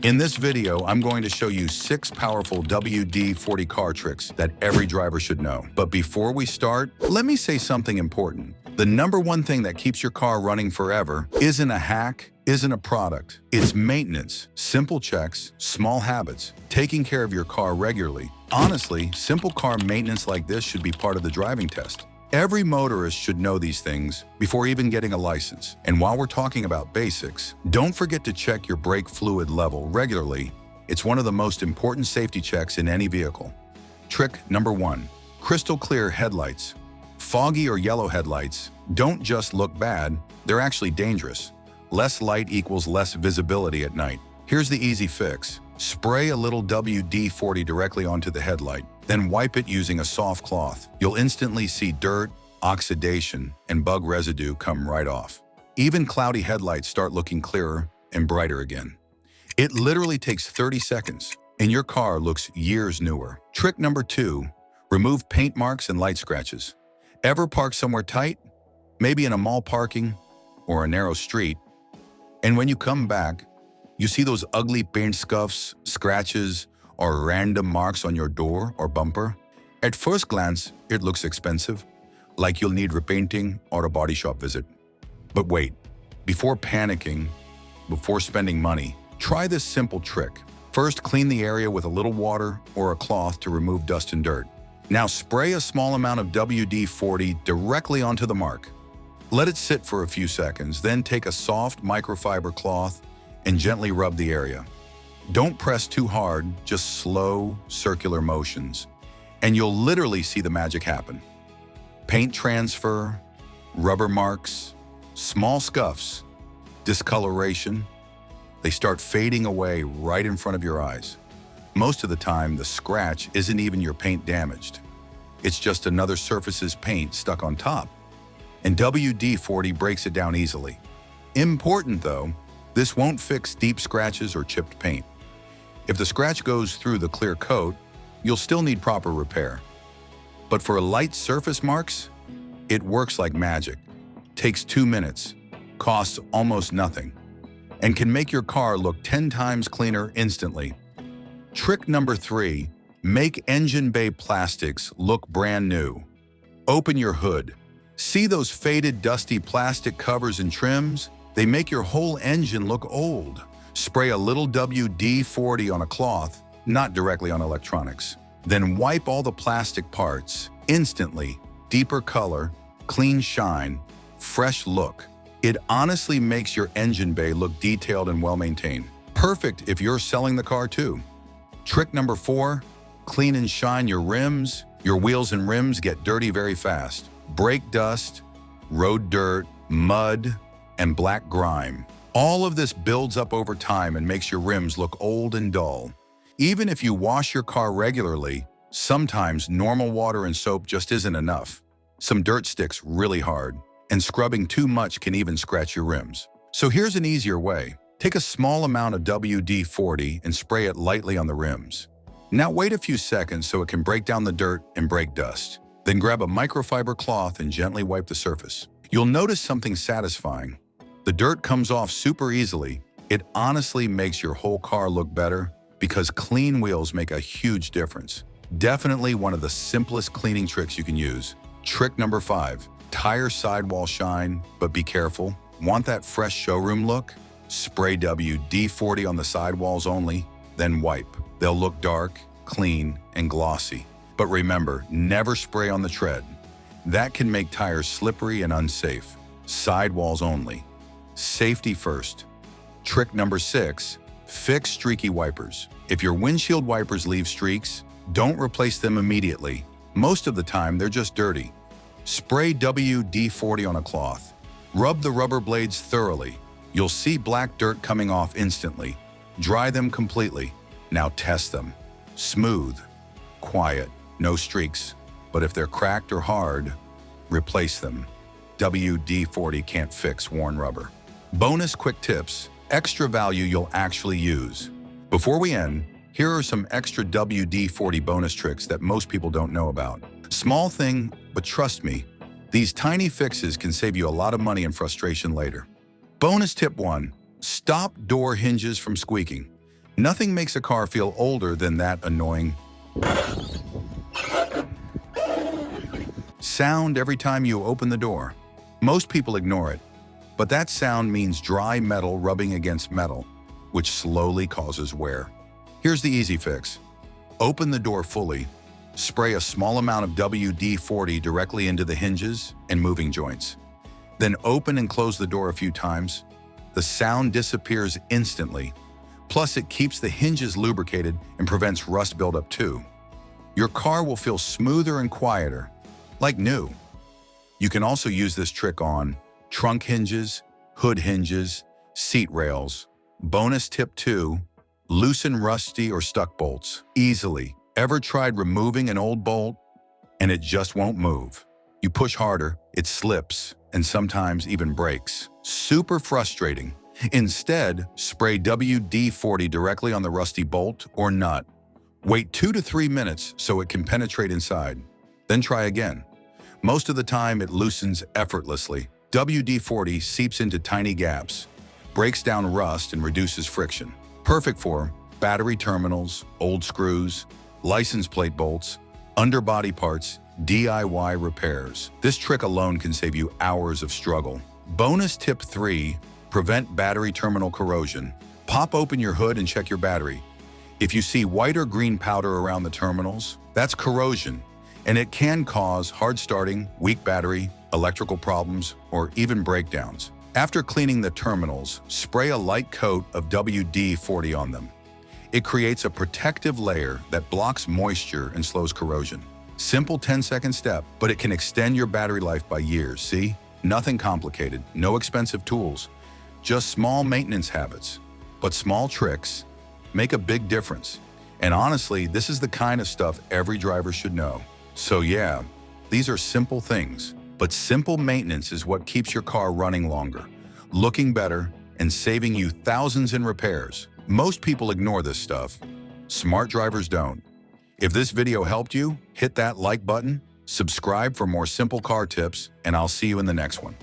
In this video, I'm going to show you 6 powerful WD-40 car tricks that every driver should know. But before we start, let me say something important. The number one thing that keeps your car running forever isn't a hack, isn't a product. It's maintenance, simple checks, small habits, taking care of your car regularly. Honestly, simple car maintenance like this should be part of the driving test. Every motorist should know these things before even getting a license. And while we're talking about basics, don't forget to check your brake fluid level regularly. It's one of the most important safety checks in any vehicle. Trick number 1, crystal clear headlights. Foggy or yellow headlights don't just look bad, they're actually dangerous. Less light equals less visibility at night. Here's the easy fix. Spray a little WD-40 directly onto the headlight, then wipe it using a soft cloth. You'll instantly see dirt, oxidation, and bug residue come right off. Even cloudy headlights start looking clearer and brighter again. It literally takes 30 seconds, and your car looks years newer. Trick number 2, remove paint marks and light scratches. Ever park somewhere tight? Maybe in a mall parking or a narrow street, and when you come back, you see those ugly paint scuffs, scratches, or random marks on your door or bumper? At first glance, it looks expensive, like you'll need repainting or a body shop visit. But wait, before panicking, before spending money, try this simple trick. First, clean the area with a little water or a cloth to remove dust and dirt. Now spray a small amount of WD-40 directly onto the mark. Let it sit for a few seconds, then take a soft microfiber cloth and gently rub the area. Don't press too hard, just slow, circular motions, and you'll literally see the magic happen. Paint transfer, rubber marks, small scuffs, discoloration, they start fading away right in front of your eyes. Most of the time, the scratch isn't even your paint damaged. It's just another surface's paint stuck on top. And WD-40 breaks it down easily. Important though, this won't fix deep scratches or chipped paint. If the scratch goes through the clear coat, you'll still need proper repair. But for light surface marks, it works like magic. Takes 2 minutes, costs almost nothing, and can make your car look 10 times cleaner instantly. Trick number 3, make engine bay plastics look brand new. Open your hood. See those faded, dusty plastic covers and trims? They make your whole engine look old. Spray a little WD-40 on a cloth, not directly on electronics. Then wipe all the plastic parts. Instantly, deeper color, clean shine, fresh look. It honestly makes your engine bay look detailed and well-maintained. Perfect if you're selling the car too. Trick number 4, clean and shine your rims. Your wheels and rims get dirty very fast. Brake dust, road dirt, mud, and black grime. All of this builds up over time and makes your rims look old and dull. Even if you wash your car regularly, sometimes normal water and soap just isn't enough. Some dirt sticks really hard, and scrubbing too much can even scratch your rims. So here's an easier way. Take a small amount of WD-40 and spray it lightly on the rims. Now wait a few seconds so it can break down the dirt and brake dust. Then grab a microfiber cloth and gently wipe the surface. You'll notice something satisfying. The dirt comes off super easily. It honestly makes your whole car look better because clean wheels make a huge difference. Definitely one of the simplest cleaning tricks you can use. Trick number 5, tire sidewall shine, but be careful. Want that fresh showroom look? Spray WD-40 on the sidewalls only, then wipe. They'll look dark, clean, and glossy. But remember, never spray on the tread. That can make tires slippery and unsafe. Sidewalls only. Safety first. Trick number 6, fix streaky wipers. If your windshield wipers leave streaks, don't replace them immediately. Most of the time, they're just dirty. Spray WD-40 on a cloth. Rub the rubber blades thoroughly. You'll see black dirt coming off instantly. Dry them completely. Now test them. Smooth, quiet, no streaks. But if they're cracked or hard, replace them. WD-40 can't fix worn rubber. Bonus quick tips, extra value you'll actually use. Before we end, here are some extra WD-40 bonus tricks that most people don't know about. Small thing, but trust me, these tiny fixes can save you a lot of money and frustration later. Bonus tip 1, stop door hinges from squeaking. Nothing makes a car feel older than that annoying sound every time you open the door. Most people ignore it, but that sound means dry metal rubbing against metal, which slowly causes wear. Here's the easy fix. Open the door fully, spray a small amount of WD-40 directly into the hinges and moving joints. Then open and close the door a few times. The sound disappears instantly. Plus, it keeps the hinges lubricated and prevents rust buildup too. Your car will feel smoother and quieter, like new. You can also use this trick on trunk hinges, hood hinges, seat rails. Bonus tip 2, loosen rusty or stuck bolts easily. Ever tried removing an old bolt and it just won't move? You push harder, it slips, and sometimes even breaks. Super frustrating. Instead, spray WD-40 directly on the rusty bolt or nut. Wait 2 to 3 minutes so it can penetrate inside. Then try again. Most of the time, it loosens effortlessly. WD-40 seeps into tiny gaps, breaks down rust, and reduces friction. Perfect for battery terminals, old screws, license plate bolts, underbody parts, DIY repairs. This trick alone can save you hours of struggle. Bonus tip 3, prevent battery terminal corrosion. Pop open your hood and check your battery. If you see white or green powder around the terminals, that's corrosion, and it can cause hard starting, weak battery, electrical problems, or even breakdowns. After cleaning the terminals, spray a light coat of WD-40 on them. It creates a protective layer that blocks moisture and slows corrosion. Simple 10-second step, but it can extend your battery life by years, see? Nothing complicated, no expensive tools, just small maintenance habits. But small tricks make a big difference. And honestly, this is the kind of stuff every driver should know. So yeah, these are simple things, but simple maintenance is what keeps your car running longer, looking better, and saving you thousands in repairs. Most people ignore this stuff. Smart drivers don't. If this video helped you, hit that like button, subscribe for more simple car tips, and I'll see you in the next one.